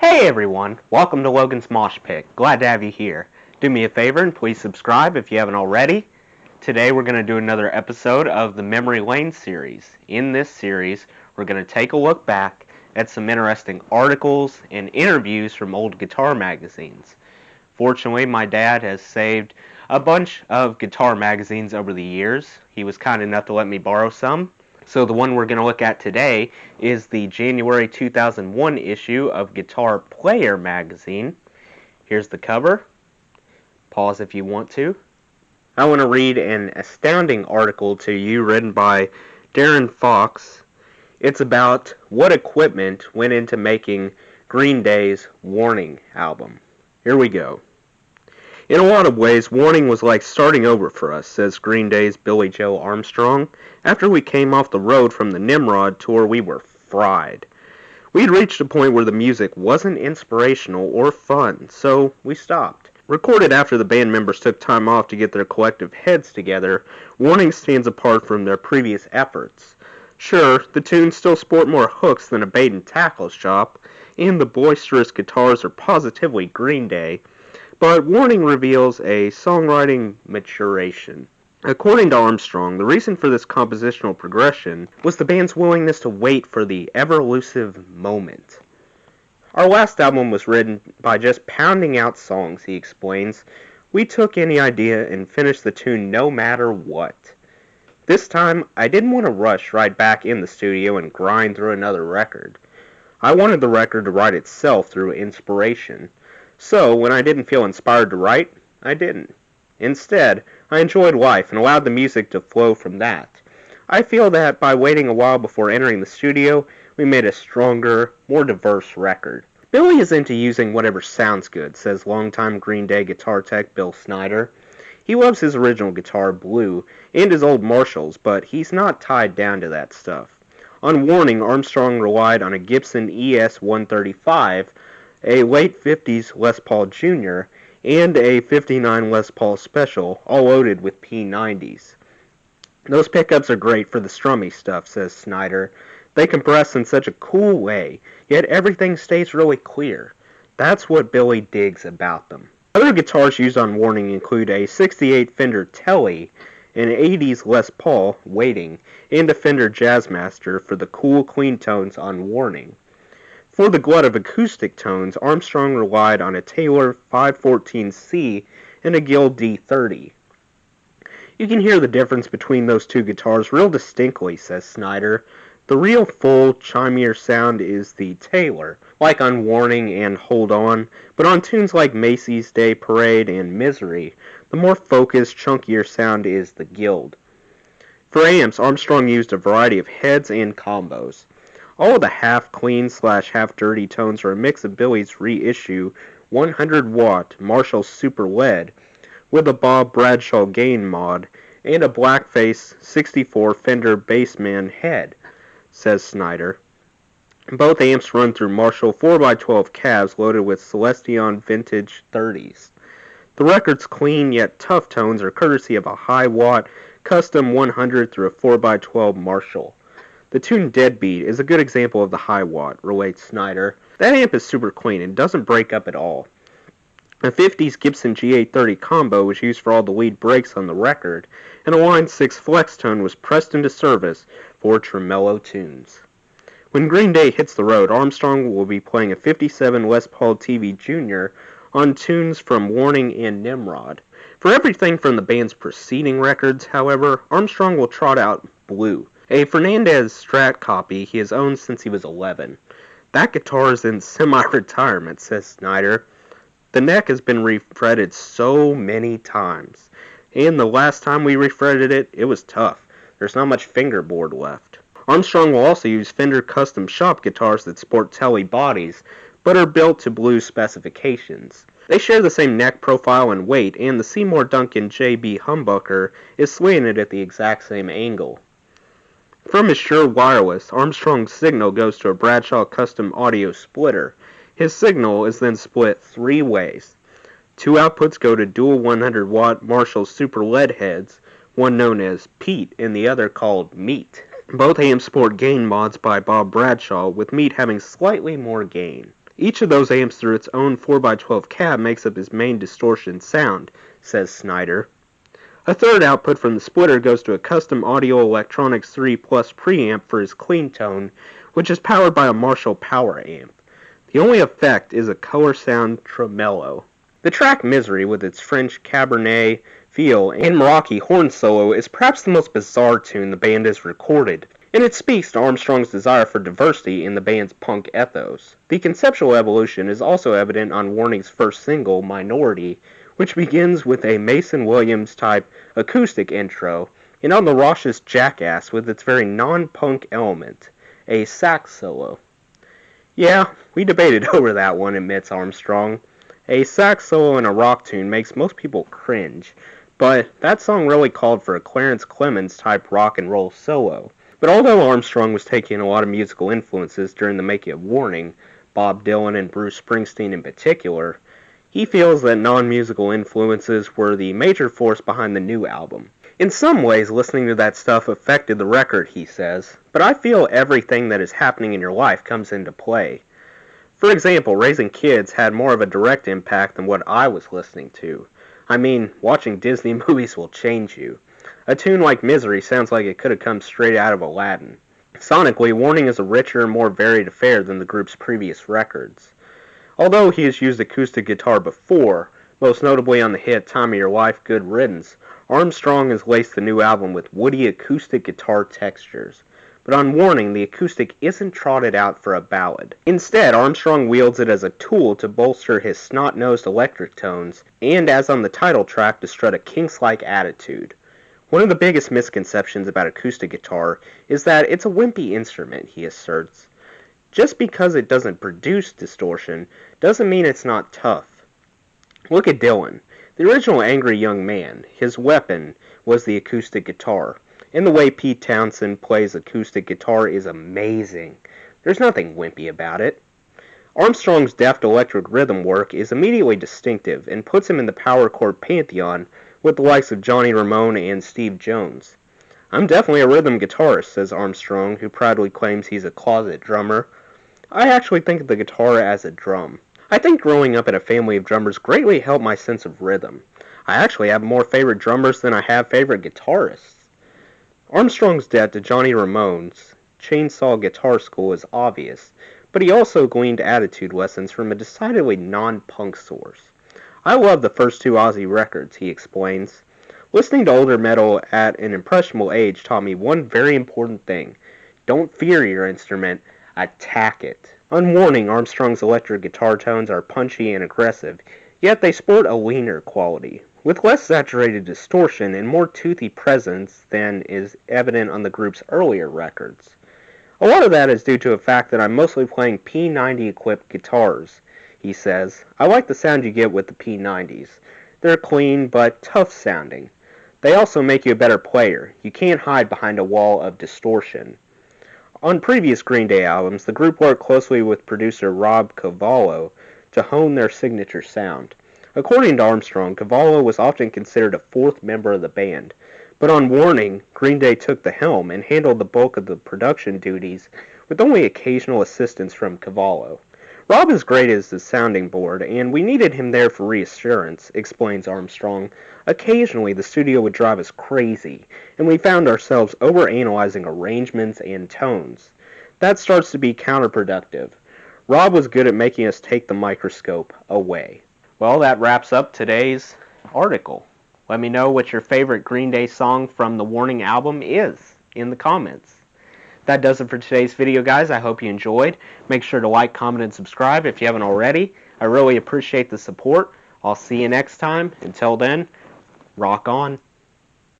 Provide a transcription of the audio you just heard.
Hey everyone, welcome to Logan's Mosh Pit. Glad to have you here. Do me a favor and please subscribe if you haven't already. Today we're going to do another episode of the Memory Lane series. In this series, we're going to take a look back at some interesting articles and interviews from old guitar magazines. Fortunately, my dad has saved a bunch of guitar magazines over the years. He was kind enough to let me borrow some. So the one we're going to look at today is the January 2001 issue of Guitar Player magazine. Here's the cover. Pause if you want to. I want to read an astounding article to you written by Darren Fox. It's about what equipment went into making Green Day's Warning album. Here we go. In a lot of ways, Warning was like starting over for us, says Green Day's Billie Joe Armstrong. After we came off the road from the Nimrod tour, we were fried. We'd reached a point where the music wasn't inspirational or fun, so we stopped. Recorded after the band members took time off to get their collective heads together, Warning stands apart from their previous efforts. Sure, the tunes still sport more hooks than a bait and tackle shop, and the boisterous guitars are positively Green Day, but Warning reveals a songwriting maturation. According to Armstrong, the reason for this compositional progression was the band's willingness to wait for the ever-elusive moment. Our last album was written by just pounding out songs, he explains. We took any idea and finished the tune no matter what. This time, I didn't want to rush right back in the studio and grind through another record. I wanted the record to write itself through inspiration. So, when I didn't feel inspired to write, I didn't. Instead, I enjoyed life and allowed the music to flow from that. I feel that by waiting a while before entering the studio, we made a stronger, more diverse record. Billy is into using whatever sounds good, says longtime Green Day guitar tech Bill Snyder. He loves his original guitar, Blue, and his old Marshalls, but he's not tied down to that stuff. On Warning, Armstrong relied on a Gibson ES-135, a late 50s Les Paul Jr., and a 59 Les Paul Special, all loaded with P90s. Those pickups are great for the strummy stuff, says Snyder. They compress in such a cool way, yet everything stays really clear. That's what Billy digs about them. Other guitars used on Warning include a 68 Fender Tele, an 80s Les Paul, Waiting, and a Fender Jazzmaster for the cool, clean tones on Warning. For the glut of acoustic tones, Armstrong relied on a Taylor 514C and a Guild D30. You can hear the difference between those two guitars real distinctly, says Snyder. The real full, chimier sound is the Taylor, like on Warning and Hold On, but on tunes like Macy's Day Parade and Misery, the more focused, chunkier sound is the Guild. For amps, Armstrong used a variety of heads and combos. All of the half-clean/half-dirty tones are a mix of Billy's reissue 100-watt Marshall Super LED with a Bob Bradshaw gain mod and a blackface 64 Fender Bassman head, says Snyder. Both amps run through Marshall 4x12 cabs loaded with Celestion Vintage 30s. The record's clean yet tough tones are courtesy of a high-watt custom 100 through a 4x12 Marshall. The tune Deadbeat is a good example of the high watt, relates Snyder. That amp is super clean and doesn't break up at all. A 50s Gibson G830 combo was used for all the lead breaks on the record, and a Line 6 flex tone was pressed into service for tremolo tunes. When Green Day hits the road, Armstrong will be playing a 57 Les Paul TV Jr. on tunes from Warning and Nimrod. For everything from the band's preceding records, however, Armstrong will trot out Blue, a Fernandez Strat copy he has owned since he was 11. That guitar is in semi-retirement, says Snyder. The neck has been refretted so many times, and the last time we refretted it, it was tough. There's not much fingerboard left. Armstrong will also use Fender custom shop guitars that sport Tele bodies, but are built to Blue specifications. They share the same neck profile and weight, and the Seymour Duncan JB humbucker is slanted at the exact same angle. From his Shure Wireless, Armstrong's signal goes to a Bradshaw custom audio splitter. His signal is then split 3 ways. 2 outputs go to dual 100-watt Marshall Super LED heads, one known as Pete and the other called Meat. Both amps sport gain mods by Bob Bradshaw, with Meat having slightly more gain. Each of those amps through its own 4x12 cab makes up his main distortion sound, says Snyder. A third output from the splitter goes to a custom Audio Electronics 3 Plus preamp for his clean tone, which is powered by a Marshall Power Amp. The only effect is a color sound tremolo. The track Misery, with its French Cabernet feel and Meraki horn solo, is perhaps the most bizarre tune the band has recorded, and it speaks to Armstrong's desire for diversity in the band's punk ethos. The conceptual evolution is also evident on Warning's first single, Minority, which begins with a Mason Williams-type acoustic intro, and on the raucous Jackass with its very non-punk element, a sax solo. Yeah, we debated over that one, admits Armstrong. A sax solo in a rock tune makes most people cringe, but that song really called for a Clarence Clemons-type rock and roll solo. But although Armstrong was taking a lot of musical influences during the making of Warning, Bob Dylan and Bruce Springsteen in particular, he feels that non-musical influences were the major force behind the new album. In some ways, listening to that stuff affected the record, he says, but I feel everything that is happening in your life comes into play. For example, raising kids had more of a direct impact than what I was listening to. I mean, watching Disney movies will change you. A tune like Misery sounds like it could have come straight out of Aladdin. Sonically, Warning is a richer and more varied affair than the group's previous records. Although he has used acoustic guitar before, most notably on the hit Time of Your Life, Good Riddance, Armstrong has laced the new album with woody acoustic guitar textures. But on Warning, the acoustic isn't trotted out for a ballad. Instead, Armstrong wields it as a tool to bolster his snot-nosed electric tones, and as on the title track, to strut a Kinks-like attitude. One of the biggest misconceptions about acoustic guitar is that it's a wimpy instrument, he asserts. Just because it doesn't produce distortion doesn't mean it's not tough. Look at Dylan. The original Angry Young Man, his weapon was the acoustic guitar, and the way Pete Townsend plays acoustic guitar is amazing. There's nothing wimpy about it. Armstrong's deft electric rhythm work is immediately distinctive and puts him in the power chord pantheon with the likes of Johnny Ramone and Steve Jones. I'm definitely a rhythm guitarist, says Armstrong, who proudly claims he's a closet drummer. I actually think of the guitar as a drum. I think growing up in a family of drummers greatly helped my sense of rhythm. I actually have more favorite drummers than I have favorite guitarists. Armstrong's debt to Johnny Ramone's chainsaw guitar school is obvious, but he also gleaned attitude lessons from a decidedly non-punk source. I love the first two Ozzy records, he explains. Listening to older metal at an impressionable age taught me one very important thing. Don't fear your instrument, attack it. On Warning, Armstrong's electric guitar tones are punchy and aggressive, yet they sport a leaner quality, with less saturated distortion and more toothy presence than is evident on the group's earlier records. A lot of that is due to the fact that I'm mostly playing P90 equipped guitars, he says. I like the sound you get with the P90s. They're clean but tough sounding. They also make you a better player. You can't hide behind a wall of distortion. On previous Green Day albums, the group worked closely with producer Rob Cavallo to hone their signature sound. According to Armstrong, Cavallo was often considered a fourth member of the band, but on Warning, Green Day took the helm and handled the bulk of the production duties with only occasional assistance from Cavallo. Rob is great as the sounding board, and we needed him there for reassurance, explains Armstrong. Occasionally, the studio would drive us crazy, and we found ourselves overanalyzing arrangements and tones. That starts to be counterproductive. Rob was good at making us take the microscope away. Well, that wraps up today's article. Let me know what your favorite Green Day song from the Warning album is in the comments. That does it for today's video, guys. I hope you enjoyed. Make sure to like, comment, and subscribe if you haven't already. I really appreciate the support. I'll see you next time. Until then, rock on.